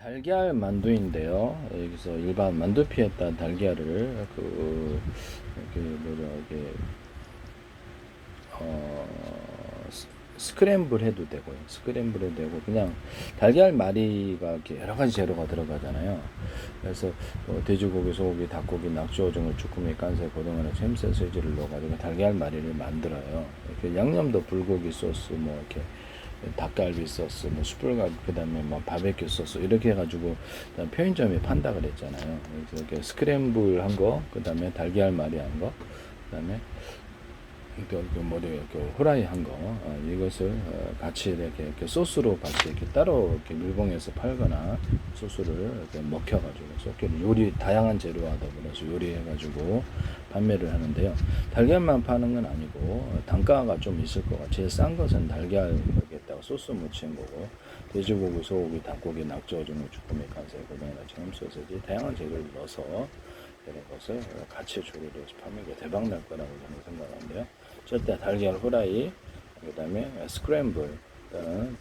달걀 만두인데요. 여기서 일반 만두피에다 달걀을 이게 스크램블 해도 되고요. 스크램블 해도 되고 그냥 달걀 말이가 이렇게 여러 가지 재료가 들어가잖아요. 그래서 돼지고기, 소고기, 닭고기, 낙지, 오징어, 쭈꾸미, 깐새, 고등어나 햄새, 소시지를 넣어가지고 달걀 말이를 만들어요. 이렇게 양념도 불고기 소스, 뭐 이렇게 닭갈비 소스, 뭐 숯불갈비, 그다음에 뭐 바베큐 소스 이렇게 해가지고 편의점에 판다 그랬잖아요. 그래서 이렇게 스크램블 한 거, 그다음에 달걀 말이 한 거, 그다음에 후라이 한 거, 이것을 같이 이렇게 소스로 같이 이렇게 따로 이렇게 밀봉해서 팔거나 소스를 이렇게 먹혀가지고 소스를 요리 다양한 재료와 더불어서 요리해가지고 판매를 하는데요. 달걀만 파는 건 아니고 단가가 좀 있을 것 같아요. 제일 싼 것은 달걀 여기에다가 소스 묻힌 거고, 돼지고기, 소고기, 닭고기, 낙지, 오징어, 쭈꾸미, 깐새, 고등어, 햄, 소세지 다양한 재료를 넣어서 이런 것을 같이 조리를 해서 판매가 대박 날 거라고 저는 생각하는데요. 절대 달걀 후라이, 그 다음에 스크램블,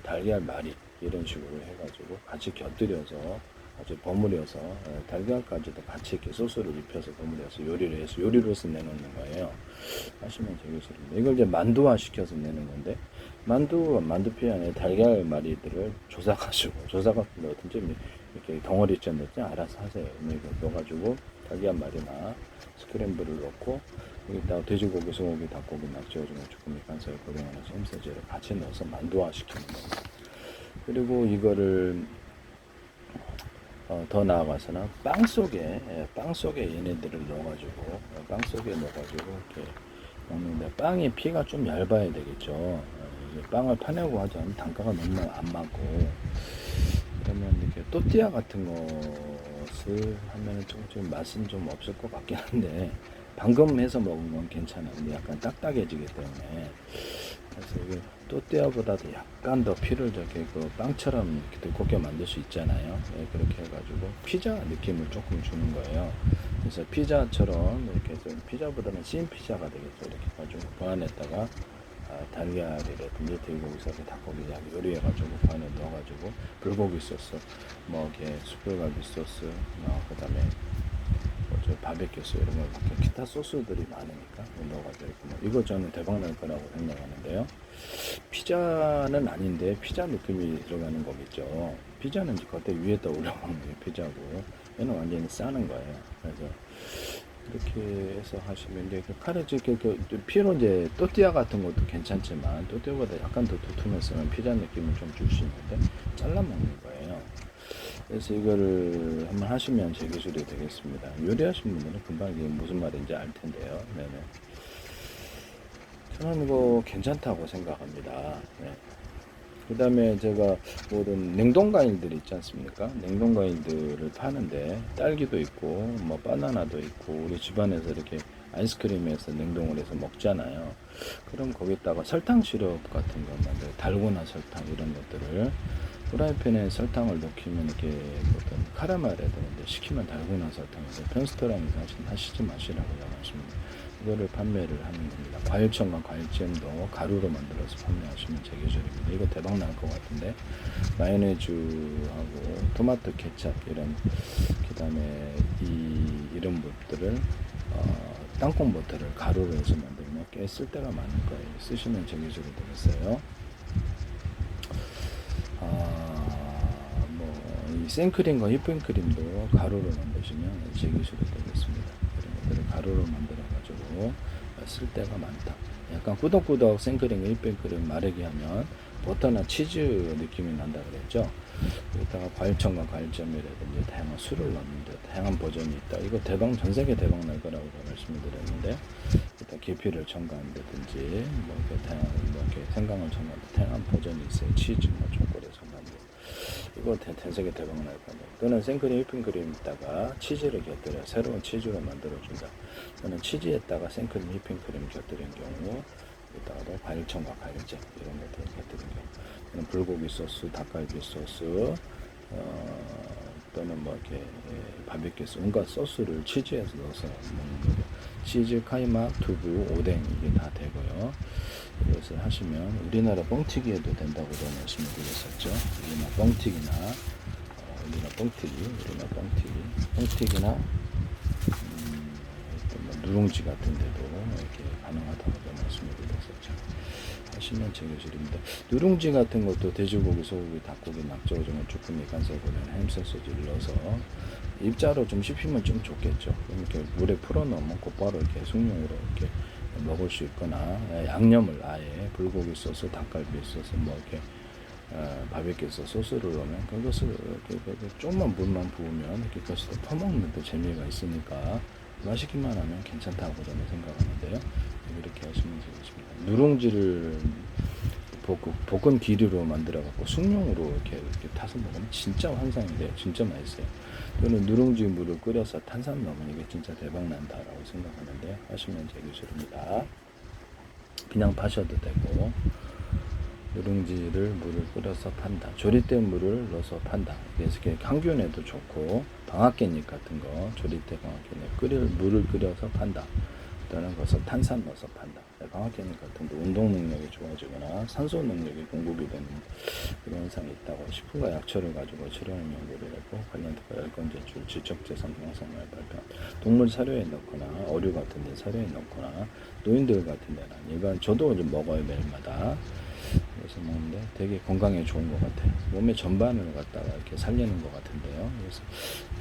달걀 말이 이런 식으로 해가지고 같이 곁들여서 아주 버무려서 달걀까지도 같이 이렇게 소스를 입혀서 버무려서 요리를 해서 요리로서 내놓는 거예요. 하시면 되겠습니다. 이걸 이제 만두화 시켜서 내는 건데, 만두피 안에 달걀 말이들을 조사가지고 어떤지 이렇게 덩어리째 넣지 알아서 하세요. 이거 넣어가지고 달걀 말이나 스크램블을 넣고 여기다가 돼지고기, 소고기, 닭고기, 낙지, 오징어, 쭈꾸미, 깐새, 고등어나 햄새재를 같이 넣어서 만두화 시키는 겁니다. 그리고 이거를 더 나아가서는 빵 속에 얘네들을 넣어가지고 이렇게 먹는데, 빵이 피가 좀 얇아야 되겠죠. 빵을 파내고 하지 않으면 단가가 너무 안 맞고, 그러면 이렇게 또띠아 같은 것을 하면은 좀 맛은 좀 없을 것 같긴 한데, 방금 해서 먹은 건 괜찮은데 약간 딱딱해지기 때문에, 그래서 이게 또띠아보다도 약간 더 피를 저렇게 빵처럼 이렇게 두껍게 만들 수 있잖아요. 네, 그렇게 해가지고 피자 느낌을 조금 주는 거예요. 그래서 피자처럼 이렇게 해서 피자보다는 씬 피자가 되겠죠. 이렇게 해가지고 그 안에다가 달걀이라든지 돼지고기 소스, 닭고기 요리해가지고 그 안에 넣어가지고 불고기 소스, 뭐 이렇게 숯불갈비 소스, 그 다음에 바베큐 소스 이런 거 기타 소스들이 많으니까 넣어가지고 이거 저는 대박 날 거라고 생각하는데요. 피자는 아닌데 피자 느낌이 들어가는 거겠죠. 피자는 겉에 위에다 올려먹는 게 피자고, 얘는 완전히 싸는 거예요. 그래서 이렇게 해서 하시면 이제 피로 이제 또띠아 같은 것도 괜찮지만 또띠아보다 약간 더 두툼했으면 피자 느낌을 좀 줄 수 있는데 잘라 먹는 거예요. 그래서 이거를 한번 하시면 제 기술이 되겠습니다. 요리하신 분들은 금방 이게 무슨 말인지 알 텐데요. 네네. 저는 이거 괜찮다고 생각합니다. 네. 그 다음에 제가 모든 냉동과일들 있지 않습니까? 냉동과일들을 파는데 딸기도 있고 뭐 바나나도 있고 우리 집안에서 이렇게 아이스크림에서 냉동을 해서 먹잖아요. 그럼 거기다가 설탕 시럽 같은 거 만들어, 달고나 설탕 이런 것들을 프라이팬에 설탕을 넣기면 이렇게 어떤 카라멜에 되는데, 시키면 달고나 설탕에서 편스토랑에서 하시지 마시라고요 하십니다. 이거를 판매를 하는 겁니다. 과일청과 과일잼도 가루로 만들어서 판매하시면 제 기술입니다. 이거 대박 날 것 같은데, 마요네즈하고 토마토 케찹 이런, 그 다음에 이런 것들을 땅콩 버터를 가루로 해서 만들면 꽤 쓸 데가 많을 거예요. 쓰시면 제 기술이 되겠어요. 이 생크림과 휘핑크림도 가루로 만드시면 제 기술이 되겠습니다. 이런 것들을 가루로 만들어가지고 쓸 데가 많다. 약간 꾸덕꾸덕 생크림과 휘핑크림 마르게 하면 버터나 치즈 느낌이 난다 그랬죠. 여기다가 과일청과 과일잼이라든지 다양한 술을 넣는데 다양한 버전이 있다. 이거 전 세계 대박 날 거라고 말씀을 드렸는데, 일단 계피를 첨가한다든지 뭐 이렇게 다양한 이렇게 생강을 첨가한 다양한 버전이 있어요. 치즈, 뭐 초콜릿 첨가한. 이거 대세계 대박 날 거예요. 또는 생크림, 휘핑크림에다가 치즈를 곁들여 새로운 치즈로 만들어준다. 또는 치즈에다가 생크림, 휘핑크림 곁들인 경우, 여기다가 과일청과 과일잼 이런 것들을 곁들인 경우, 또는 불고기 소스, 닭갈비 소스, 또는 뭐 이렇게 바베큐 소스, 온갖 소스를 치즈에서 넣어서 먹는 거죠. 치즈, 카이막, 두부, 오뎅 이게 다 되고요. 이것을 하시면 우리나라 뻥튀기에도 된다고 말씀을 드렸었죠. 우리나라 뻥튀기나 우리나라 뻥튀기, 우리나라 뻥튀기나 뭐 누룽지 같은 데도 이렇게 가능하다고 말씀을 드렸었죠. 하시면 제 교실입니다. 누룽지 같은 것도 돼지고기, 소고기, 닭고기, 낙지, 오징어, 쭈꾸미, 간살고기나 햄 소시지를 넣어서 입자로 좀 씹히면 좀 좋겠죠. 이렇게 물에 풀어 넣으면 곧바로 이렇게 숙용으로 이렇게 먹을 수 있거나, 양념을 아예 불고기 소스, 닭갈비 소스, 뭐 이렇게 바베큐 소스를 넣으면 그것을 이렇게 조금만 물만 부으면 이렇게 그것을 퍼먹는 데 재미가 있으니까 맛있기만 하면 괜찮다고 저는 생각하는데요. 이렇게 하시면 되겠습니다. 누룽지를 볶은 기류로 만들어 갖고 숭늉으로 이렇게 타서 먹으면 진짜 환상인데요. 진짜 맛있어요. 저는 누룽지 물을 끓여서 탄산 넣으면 이게 진짜 대박 난다라고 생각하는데, 하시면 제 기술입니다. 그냥 파셔도 되고, 누룽지를 물을 끓여서 판다. 조리된 물을 넣어서 판다. 그래서 항균에도 좋고, 방앗개잎 같은 거, 조리된 방앗개잎 물을 끓여서 판다. 다른 것은 탄산 넣어서 판다. 방앗개잎 같은 데 운동 능력이 좋아지거나 산소 능력이 공급이 되는 그런 현상이 있다고 식품과 약초를 가지고 치료하는 연구를 했고, 관련된 열건 제출, 지적재산 형성을 발표한 동물 사료에 넣거나 어류 같은 데 사료에 넣거나 노인들 같은 데나 일반 저도 좀 먹어요 매일마다. 그래서 먹는데 되게 건강에 좋은 것 같아요. 몸의 전반을 갖다가 이렇게 살리는 것 같은데요. 그래서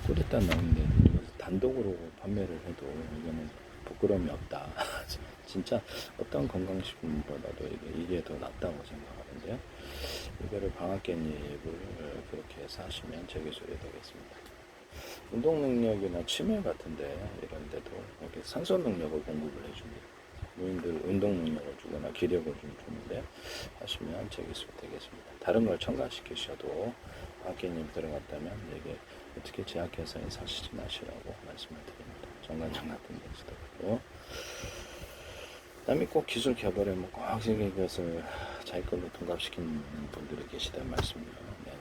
끓였다 넣는데 우리가 단독으로 판매를 해도 이거는 부끄러움이 없다. 진짜 어떤 건강식품보다도 이게 더 낫다고 생각하는데요. 이거를 방앗개잎을 그렇게 해서 하시면 제 기술이 되겠습니다. 운동 능력이나 치매 같은데 이런 데도 이렇게 산소 능력을 공급을 해줍니다. 노인들 운동 능력을 주거나 기력을 좀 주는데 하시면 제 기술이 되겠습니다. 다른 걸 첨가시키셔도 방앗개잎 들어갔다면 이게 어떻게 제약회사에 사시지 마시라고 말씀을 드립니다. 정관장 같은 데서도 그렇고, 남이 꼭 기술 개발에 꼭 이것을 자기 걸로 둔갑시키는 분들이 계시다는 말씀이요. 네.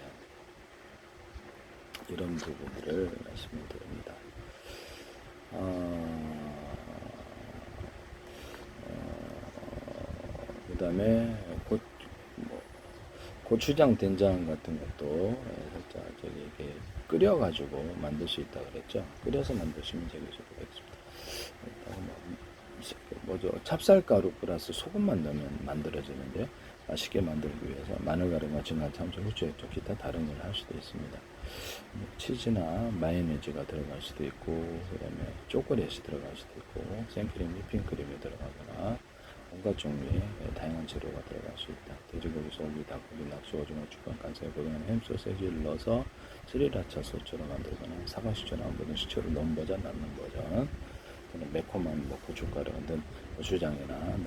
이런 부분들을 말씀을 드립니다. 그 다음에 고추장, 된장 같은 것도 살짝 이렇게 끓여가지고 만들 수 있다 그랬죠. 끓여서 만드시면 되게 좋겠습니다. 뭐죠? 찹쌀가루 플러스 소금만 넣으면 만들어지는데, 맛있게 만들기 위해서 마늘가루나 진한 참치, 후추, 액젓, 기타 다른 걸 할 수도 있습니다. 치즈나 마요네즈가 들어갈 수도 있고, 그 다음에 초콜릿이 들어갈 수도 있고, 생크림, 휘핑크림이 들어가거나 온갖 종류의 다양한 재료가 들어갈 수 있다. 돼지고기, 소고기, 닭고기, 낙지, 오징어, 쭈꾸미, 간살, 고등어, 햄 소시지를 넣어서 스리라차 소스로 만들거나 사과시초나 모든 시초를 넣은 버전, 넣는 버전, 매콤한 뭐 고춧가루 같은 고추장이나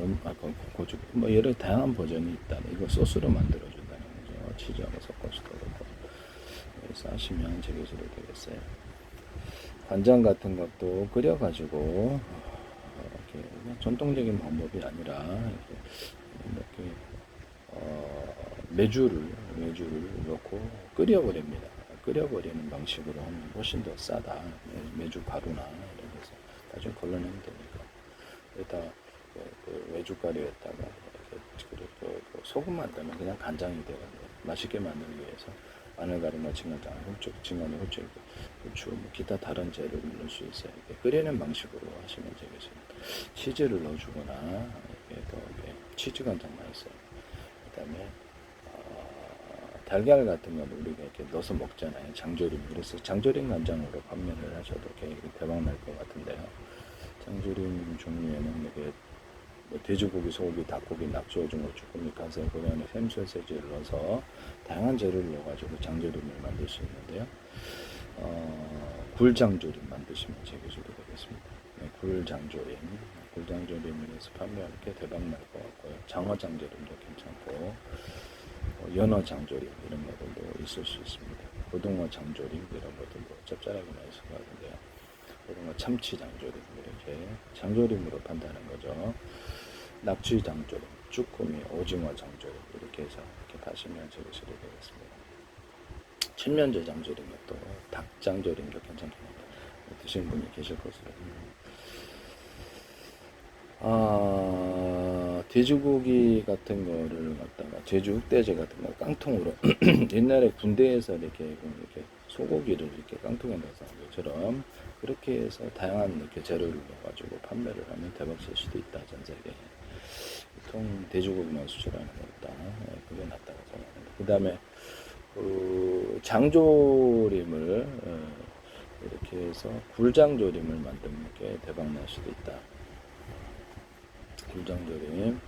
고추 뭐 여러 다양한 버전이 있다. 이거 소스로 만들어 준다는 거죠. 치즈하고 섞어서도 그렇고. 그래서 하시면 제 기술이 되겠어요. 간장 같은 것도 끓여가지고 이렇게 전통적인 방법이 아니라 이렇게 매주를 넣고 끓여버립니다. 끓여버리는 방식으로 하면 훨씬 더 싸다. 매주 가루나 이런 데서 나중에 걸러내면 되니까. 여기다 그 외주가루에다가 소금만 넣으면 그냥 간장이 되거든요. 맛있게 만들기 위해서 마늘가루나 진간장, 진간에 후추, 뭐 기타 다른 재료를 넣을 수 있어요. 이렇게 끓이는 방식으로 하시면 되겠습니다. 치즈를 넣어주거나 이렇게 더 치즈 간장 맛있어요. 그다음에 달걀 같은 건 우리가 이렇게 넣어서 먹잖아요. 장조림. 그래서 장조림 간장으로 판매를 하셔도 굉장히 대박 날 것 같은데요. 장조림 종류에는 이게 뭐 돼지고기, 소고기, 닭고기, 낙지, 오징어, 쭈꾸미, 간살, 고등어, 햄 소시지를 넣어서 다양한 재료를 넣어가지고 장조림을 만들 수 있는데요. 굴장조림 만드시면 제 기술이 되겠습니다. 네, 굴장조림을 해서 판매할 게 대박 날 것 같고요. 장어장조림도 괜찮고, 연어 장조림 이런 것들도 있을 수 있습니다. 고등어 장조림 이런 것들도 짭짤하게 맛있을 것 같은데요. 고등어 참치 장조림 이렇게 장조림으로 판다는 거죠. 낙지 장조림, 쭈꾸미, 오징어 장조림 이렇게 해서 이렇게 파시면 제 기술이 되겠습니다. 칠면조 장조림 또 닭 장조림도 괜찮겠네요. 드신 분이 계실 것으로. 돼지고기 같은 거를 갖다가 제주 흑돼지 같은 거 깡통으로 옛날에 군대에서 이렇게 소고기를 이렇게 깡통에 넣어서 한 것처럼 그렇게 해서 다양한 이렇게 재료를 넣어가지고 판매를 하면 대박 칠 수도 있다. 전 세계에. 보통 돼지고기만 수출하는 거다. 그게 낫다고 생각합니다. 그 다음에 그 장조림을 이렇게 해서 굴장조림을 만드는 게 대박 날 수도 있다. 굴장조림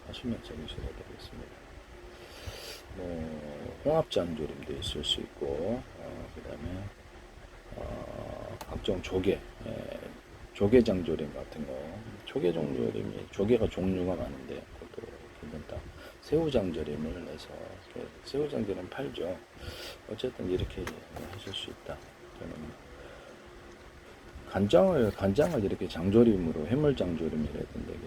하시면 재미있어야 되겠습니다. 뭐 홍합장조림도 있을 수 있고 그 다음에 각종 조개장조림 같은 거 조개장조림이 조개가 종류가 많은데 그것도 괜찮다. 새우장조림을 해서 새우장조림 팔죠. 어쨌든 이렇게 하실 수 있다. 저는 간장을 이렇게 장조림으로 해물장조림이라든지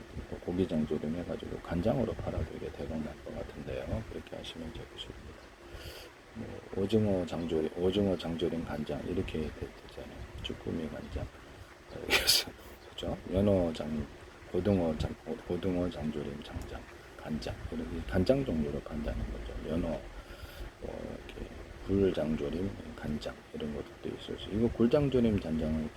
고기장조림 해가지고 간장으로 팔아도 이게 대박 날 것 같은데요. 그렇게 하시면 되겠습니다. 뭐 오징어 장조림 간장 이렇게 되잖아요. 쭈꾸미 간장, 그렇죠? 고등어 장조림 장장, 간장 이렇게 간장 종류로 판다는 거죠. 연어, 이렇게 굴장조림 간장 이런 것들도 있을 수. 이거 굴장조림 간장은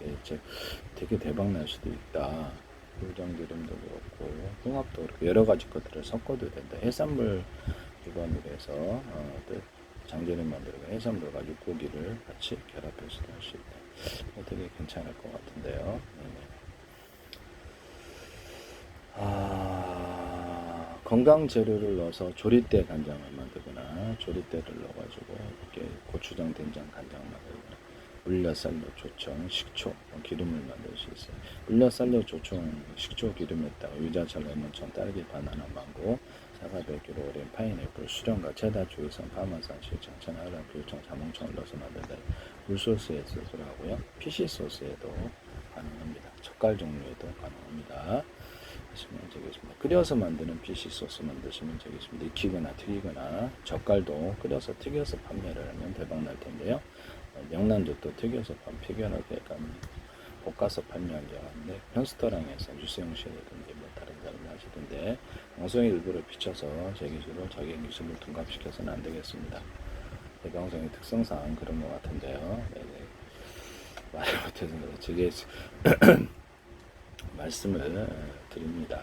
되게 대박 날 수도 있다. 굴장조림도 그렇고 홍합도 그렇고 여러 가지 것들을 섞어도 된다. 해산물 기반으로 해서 또 장조림 만들고 해산물 가지고 고기를 같이 결합해서도 할 수 있다. 되게 괜찮을 것 같은데요. 건강 재료를 넣어서 조리대 간장을 만들거나 조리대를 넣어가지고 이렇게 고추장, 된장, 간장 만들거나 물엿살료, 조청, 식초, 기름을 만들 수 있어요. 물엿살료, 조청, 식초, 기름에다가 유자차, 레몬청, 딸기, 바나나, 망고, 사과, 백기로, 오렌, 파인애플, 수령과 체다, 주의성, 파마산, 실청, 천하람, 귤청, 자몽청을 넣어서 만든다. 굴소스에 쓰기도 하고요. 피시 소스에도 가능합니다. 젓갈 종류에도 가능합니다. 하시면 되겠습니다. 끓여서 만드는 피시 소스 만드시면 되겠습니다. 익히거나 튀기거나 젓갈도 끓여서 튀겨서 판매를 하면 대박 날 텐데요. 명란도 또 튀겨서 튀겨놓고 약간 볶아서 판매한 게 있는데 편스터랑에서 유세영 씨라든지 뭐 다른 사람이 하시던데 방송의 일부를 비춰서 제 기술로 자기 기술을 둔갑시켜서는 안 되겠습니다. 방송의 특성상 그런 것 같은데요. 네네. 말을 못해서 제게 말씀을 드립니다.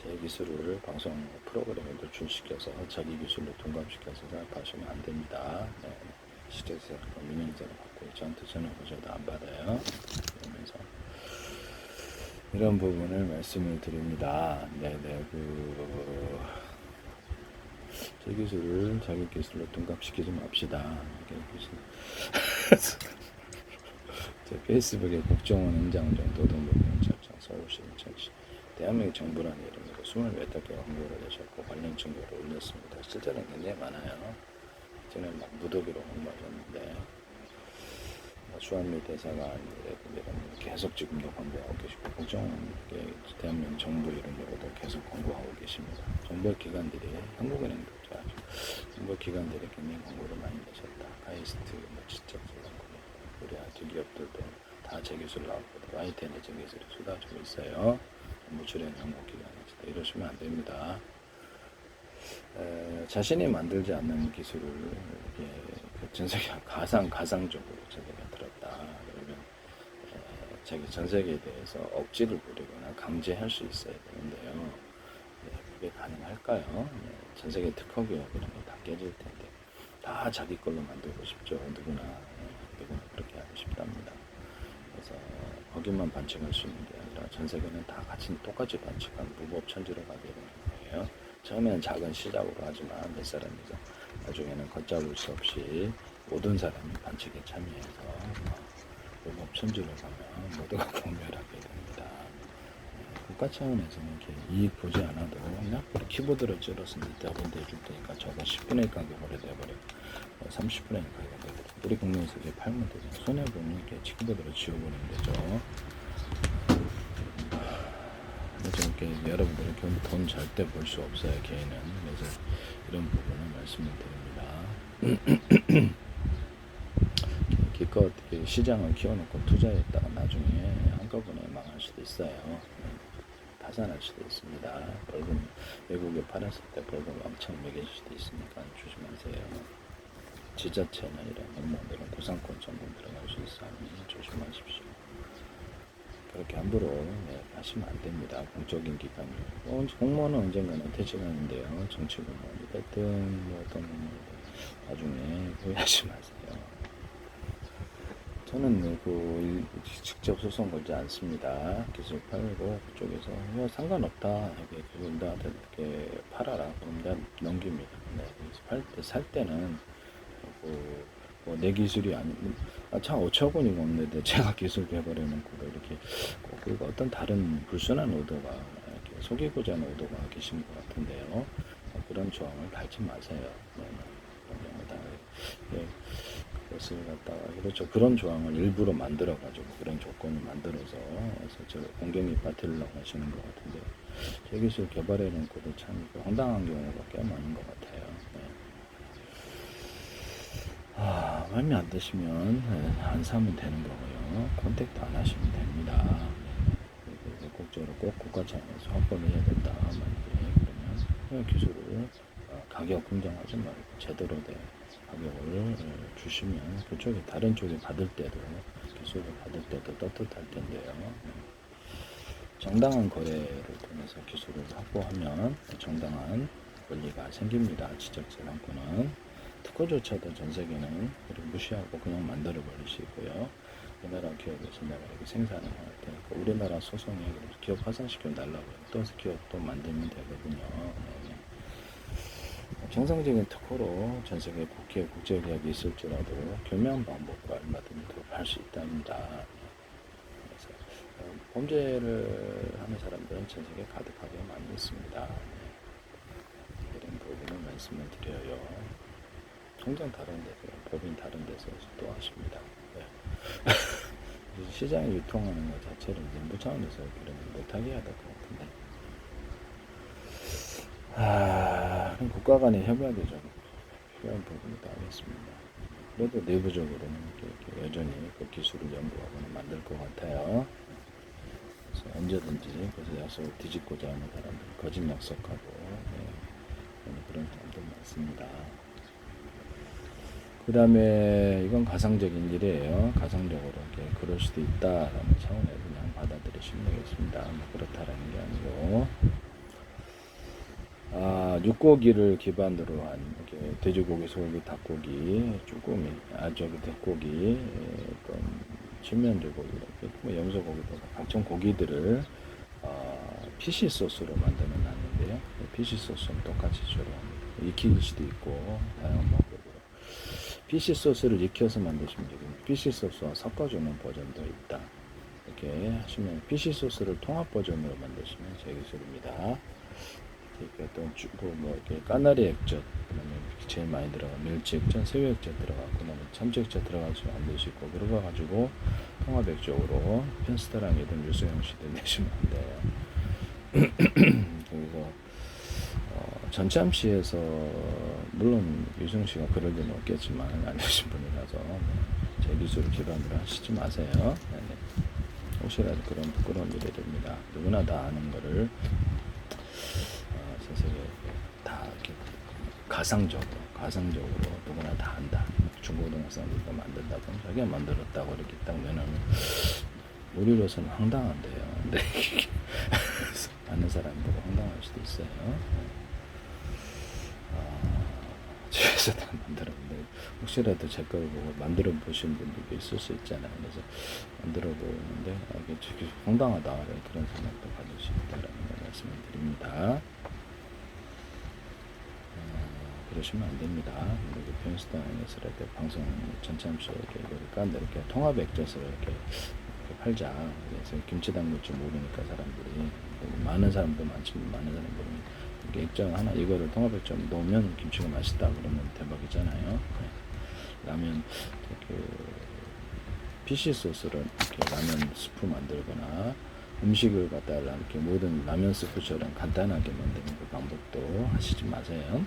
제 기술을 방송 프로그램에 노출시켜서 자기 기술로 동감시켜서 생각하시면 안 됩니다. 시대에서 민영자를 받고 저한테 전화 오셔도 안 받아요. 그러면서 이런 부분을 말씀을 드립니다. 네네 제 기술을 자기 기술로 동감시키지 맙시다. 제 페이스북에 국정원 행장정 노동부경찰청 서울시 인천시 대한민국 정부라는 이름으로 20몇 개가 홍보를 하셨고 관련 정보를 올렸습니다. 실제로는 굉장히 많아요. 저는 막 무더기로 홍보하셨는데 주한미 대사관 이런 계속 지금도 광고하고 계시고 국정원 대한민국 정부 이름으로도 계속 광고하고 계십니다. 정보기관들이 한국은행도 좋아하죠. 정보기관들이 굉장히 광고를 많이 내셨다. 카이스트, 지적 우리 아주 기업들도 다 제 기술 나오거든요. YTN에 제 기술을 쏟아지고 있어요. 무출연 연구기관에서 이러시면 안 됩니다. 자신이 만들지 않는 기술을 전 세계 가상적으로 자기가 들었다. 그러면 자기 전 세계에 대해서 억지를 부리거나 강제할 수 있어야 되는데요. 그게 가능할까요? 전 세계 특허 기업 이런 거 다 깨질 텐데 다 자기 걸로 만들고 싶죠. 누구나 그렇게 하고 싶답니다. 그래서 거기만 반칙할 수 있는 게 아니라 전 세계는 다 같이 똑같이 반칙한 무법천지로 가게 되는 거예요. 처음에는 작은 시작으로 하지만 몇 사람이서 나중에는 걷잡을 수 없이 모든 사람이 반칙에 참여해서 무법천지로 가면 모두가 공멸하게 됩니다. 국가 차원에서는 이렇게 이익 보지 않아도 그냥 키보드를 찔러서 니트 학원대 해줄 테니까 저거 10분의 가격으로 돼버리고 30분의 가격으로 돼버리고 우리 국내에서 이렇게 팔면 되죠. 손해보면 이렇게 키보드로 지워버리면 되죠. 그래서 이렇게 여러분들은 돈 절대 벌 수 없어요. 개인은. 그래서 이런 부분을 말씀을 드립니다. 기껏 시장을 키워놓고 투자했다가 나중에 한꺼번에 망할 수도 있어요. 파산할 수도 있습니다. 벌금 외국에 팔았을 때 벌금 엄청 매길 수도 있으니까 조심하세요. 지자체나 이런 업무들은 구상권 전문 들어갈 수 있으니 조심하십시오. 그렇게 함부로 하시면 안 됩니다. 공적인 기관이. 공무원은 언젠가는 퇴직하는데요. 정치 공무원이 됐든 뭐 어떤 나중에 후회하지 마세요. 저는 직접 소송 걸지 않습니다. 기술 팔고 그쪽에서 상관없다. 그걸 나한테 이렇게 팔아라. 그럼 내가 넘깁니다. 네, 살 때는 내 기술이 아니면 차 5천 원이가 없는데 제가 기술 개발해놓고 이렇게 그리고 어떤 다른 불순한 의도가 이렇게 속이고자 하는 의도가 계신 것 같은데요. 그런 조항을 달지 마세요. 그것을 갖다가 그렇죠. 그런 조항을 일부러 만들어 가지고 그런 조건을 만들어서 저 공경이 빠뜨리려고 하시는 것 같은데 제 기술 개발해 놓고도 참 황당한 경우가 꽤 많은 것 같아요. 마음에 안 드시면 안 사면 되는 거고요. 컨택도 안 하시면 됩니다. 적극적으로 꼭 국가차원에서 확보를 해야 된다. 그러면 기술을 가격 공정하지 말고 제대로 된 가격을 주시면 그쪽에 다른 쪽에 받을 때도 기술을 받을 때도 떳떳할 텐데요. 정당한 거래를 통해서 기술을 확보하면 정당한 권리가 생깁니다. 지적재산권은 특허조차도 전 세계는 무시하고 그냥 만들어 버리시고요. 우리나라 기업에서 내가 이렇게 생산을 할 테니까 우리나라 소송에 기업 파산시켜 달라고 또 기업 또 만들면 되거든요. 네. 정상적인 특허로 전 세계 국기업 국제기업이 있을지라도 교묘한 방법으로 얼마든지 도입할 수 있답니다. 그래서 범죄를 하는 사람들은 전 세계 가득하게 많이 있습니다. 이런 부분을 말씀을 드려요. 통장 다른 데서, 법인 다른 데서 또 하십니다. 네. 시장에 유통하는 것 자체를 정부 차원에서 그런 못하게 해야 될 것 같은데. 그럼 국가 간의 협약이 좀 필요한 부분이다 하겠습니다. 그래도 내부적으로는 이렇게 여전히 그 기술을 연구하거나 만들 것 같아요. 그래서 언제든지 그래서 약속을 뒤집고자 하는 사람들, 거짓 약속하고 그런 사람들 많습니다. 그 다음에 이건 가상적인 일이에요. 가상적으로 이렇게 그럴 수도 있다라는 차원에서 그냥 받아들이시면 되겠습니다. 뭐 그렇다라는 게 아니고 육고기를 기반으로 한 이렇게 돼지고기, 소고기, 닭고기, 쭈꾸미, 저기 닭고기, 어떤 칠면조고기, 이렇게 뭐 염소고기도 각종 고기들을 피시 소스로 만드는 하는데요. 피시 소스는 똑같이 주로 익힐 수도 있고 다양한 방법으로 피시 소스를 익혀서 만드시면 되겠습니다. 피시 소스와 섞어주는 버전도 있다. 이렇게 하시면 피시 소스를 통합 버전으로 만드시면 제 기술입니다. 이렇게 또 뭐 이렇게 까나리 액젓, 그다음에 제일 많이 들어가 멸치 액젓, 새우 액젓 들어가고 그다음에 참치 액젓 들어가서 만들 수 있고 그러고 가지고 통합 액젓으로 편스타랑이든 유수형식든 내시면 안 돼요. 그래서 전참시에서 물론 유승 씨가 그럴 리는 없겠지만 안 되신 분이라서 제 기술을 기반으로 하시지 마세요. 네네. 혹시라도 그런 부끄러운 일이 됩니다. 누구나 다 아는 거를 세상에 다 이렇게 가상적으로 누구나 다 한다. 중고등학생들도 만든다고 자기가 만들었다고 이렇게 딱 내놓으면 우리로서는 황당한데요. 근데 아는 사람들은 황당할 수도 있어요. 집에서 다 만들었는데 혹시라도 제 걸 보고 만들어 보신 분들도 있을 수 있잖아요. 그래서 만들어 보는데 이게 되게 황당하다 그런 생각도 가질 수 있다라는 걸 말씀을 드립니다. 그러시면 안 됩니다. 여기 편스타인에서 이렇게 방송 전참시에 이렇게 통합 액젓을 이렇게 팔자. 그래서 김치 담글 줄 모르니까 사람들이 많은 사람도 많지만 많은 사람들은 액젓 하나 이거를 통합 액젓 넣으면 김치가 맛있다 그러면 대박이잖아요. 라면 피시 소스를 이렇게 라면 스프 만들거나 음식을 갖다 이렇게 모든 라면 스프처럼 간단하게 만드는 그 방법도 하시지 마세요.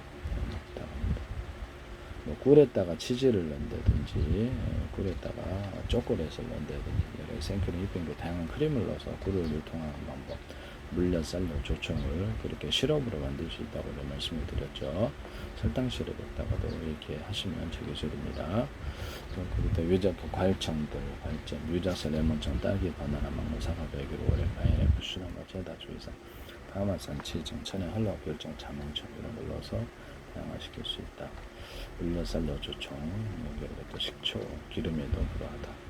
뭐 꿀에다가 치즈를 넣는다든지 꿀에다가 초콜릿을 넣는다든지 여러 생크림, 휘핑크 다양한 크림을 넣어서 꿀을 유통하는 방법, 물엿, 쌀엿, 조청을 그렇게 시럽으로 만들 수 있다고 말씀을 드렸죠. 설탕 시럽에다가도 이렇게 하시면 제 기술입니다. 거기다 유자포, 과일청들, 과일청, 유자서, 레몬청, 딸기, 바나나, 망고, 사과, 베이글, 오렌, 파인애플, 수나무, 체다, 조이산, 파마산, 치청, 천연, 헐라, 결정, 자몽청 이런 걸 넣어서 다양화시킬 수 있다. 물엿, 쌀엿, 조청, 여기또 식초, 기름에도 불어하다.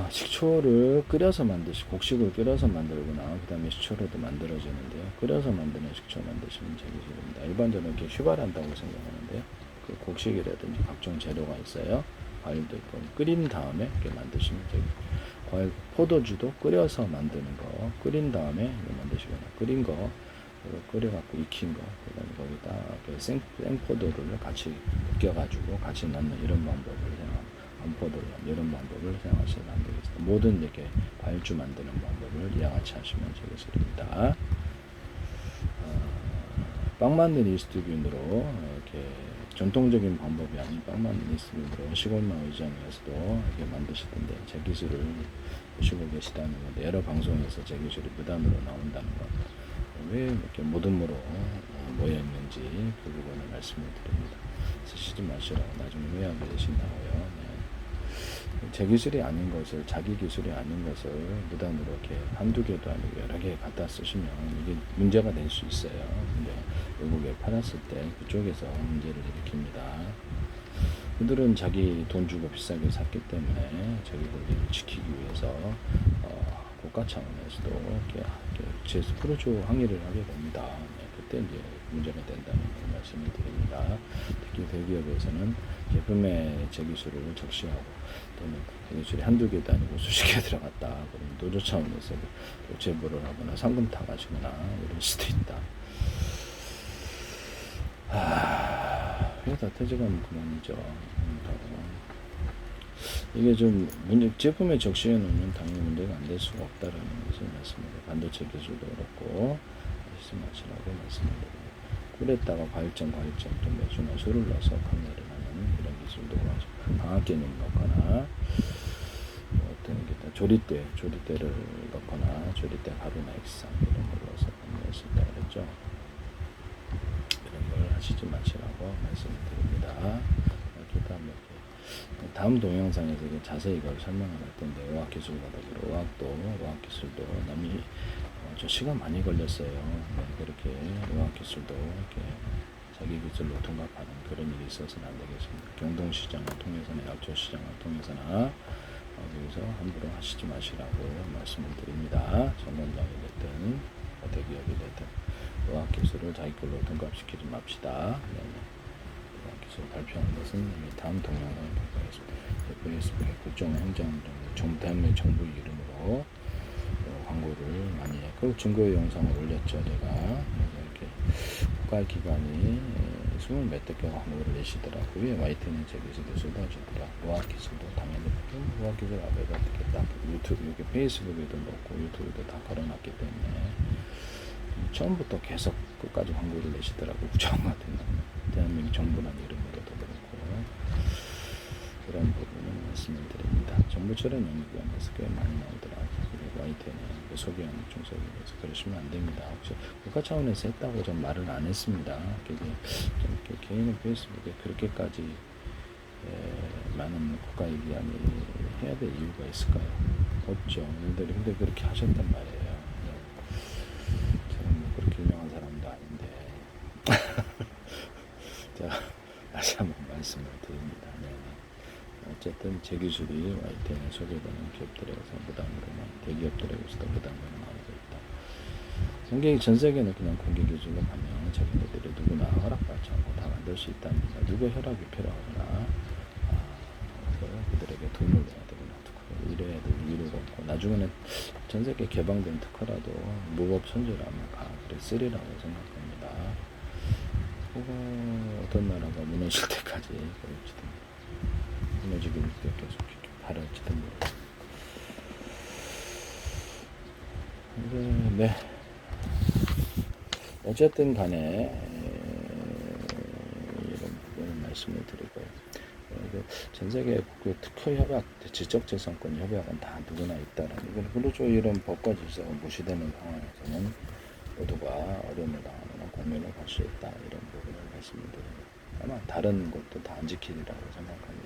식초를 끓여서 곡식을 끓여서 만들거나 그 다음에 식초로도 만들어지는데요. 끓여서 만드는 식초 만드시면 제기술입니다. 일반적으로 이렇게 휘발한다고 생각하는데요. 그 곡식이라든지 각종 재료가 있어요. 과일도 있고 끓인 다음에 이렇게 만드시면 되고, 과일 포도주도 끓여서 만드는 거 끓인 다음에 만드시거나 끓인 거 끓여갖고 익힌 거 그다음에 거기다 생포도를 같이 으깨가지고 같이 넣는 이런 방법을 건포도를 이런 방법을 사용하시면 안 되겠습니다. 모든 이렇게 과일주 만드는 방법을 이와 같이 하시면 되겠습니다. 빵 만드는 이스트균으로 이렇게 전통적인 방법이 아닌 빵 만드는 이스트균으로 시골마을 의장에서도 이렇게 만드시던데 제 기술을 보시고 계시다는 건데 여러 방송에서 제 기술이 무단으로 나온다는 것, 왜 이렇게 모둠으로 모여 있는지 그 부분을 말씀을 드립니다. 쓰시지 마시라고 나중에 후회하게 되신다고요. 네. 제 기술이 아닌 것을, 자기 기술이 아닌 것을 무단으로 이렇게 한두 개도 아니고 여러 개 갖다 쓰시면 이게 문제가 될 수 있어요. 근데 외국에 팔았을 때 그쪽에서 문제를 일으킵니다. 그들은 자기 돈 주고 비싸게 샀기 때문에 자기 권리를 지키기 위해서 국가 차원에서도 이렇게 프로조 항의를 하게 됩니다. 네, 그때 이제 문제가 된다는 걸 말씀을 드립니다. 특히 대기업에서는 제품의 제기술을 적시하고 또는 제기술이 한두 개도 아니고 수십 개 들어갔다 그러면 노조 차원에서 제보를 하거나 상금 타가시거나 이럴 수도 있다. 회사 퇴직하면 그만이죠. 이게 좀 제품에 적시해 놓으면 당연히 문제가 안 될 수가 없다라는 것을 말씀드립니다. 반도체 기술도 그렇고 말씀하시라고 말씀드립니다. 꿀에다가 과일청, 또 매주나 술을 넣어서 판매를 하는 이런 기술도 하죠. 방학개념 넣거나 어떤 게 조리대를 넣거나 조리대 가루나 액상 이런 걸 넣어서 판매할 수 있다고 그랬죠. 이런 걸 하시지 마시라고 말씀드립니다. 그다음에 다음 동영상에서 자세히 이걸 설명을 할 텐데, 의학기술과 더불어 의학기술도 남이 저 시간 많이 걸렸어요. 네, 그렇게 의학기술도 이렇게 자기 기술로 통합하는 그런 일이 있어서는 안 되겠습니다. 경동시장을 통해서나 약초시장을 통해서나 여기서 함부로 하시지 마시라고 말씀을 드립니다. 전문장이 됐든 대기업이 됐든 의학기술을 자기 걸로 통합시키지 맙시다. 기술 발표하는 것은 이미 다음 동영상을 발표하겠습니다. 페이스북에 국정원 행정 대한민국 정부 이름으로 광고를 많이 했고 증거의 영상을 올렸죠. 제가 이렇게 국가기관이 20몇 개 광고를 내시더라고요. YTN 제 기술도 쏟아지더라. 의학기술도 당연히 의학기술 앞에가 딱 유튜브 이렇게 페이스북에도 넣고 유튜브에도 다 걸어놨기 때문에 처음부터 계속 끝까지 광고를 내시더라고요. 국정원 같은 경우는 대한민국 정부라는 이름으로도 그렇고 그런 부분을 말씀을 드립니다. 정부 출연 연구원에서 꽤 많이 나오더라고요. 그리고 YTN에 소개하는 중소기업에서 그러시면 안 됩니다. 혹시 국가 차원에서 했다고 전 말을 안 했습니다. 개인의 페이스북에 그렇게까지 많은 국가기관이 해야 될 이유가 있을까요? 없죠. 근데 그렇게 하셨단 말이에요. 저는 뭐 그렇게 유명한 사람도 아닌데 제가 다시 한번 말씀을 드립니다. 네. 어쨌든 제 기술이 YTN에 소개되는 기업들에서 부담으로만 대기업들에서도 부담으로 나오고 있다. 공개 전 세계는 그냥 공개 기술로 가면 자기네들이 누구나 허락받지 않고 다 만들 수 있답니다. 누구의 협력이 필요하거나 그들에게 돈을 내야 되거나 이래야 될 이유가 없고 나중에는 전 세계 개방된 특허라도 무법 선조라면 그래 쓰리라고 생각합니다. 어떤 나라가 무너질 때까지 그럴지도 무너지기 위해 계속 바랄지도 모르겠습니다. 네. 어쨌든 간에 말씀을 드리고요. 전 세계 그 특허 협약, 지적재산권 협약은 다 누구나 있다라는 이건 근로조의 이런 법과 질서가 무시되는 상황에서는 모두가 어려움을 당하거나 공면을 갈 수 있다 이런 부분을 말씀을 드립니다. 아마 다른 것도 다 안 지키리라고 생각합니다.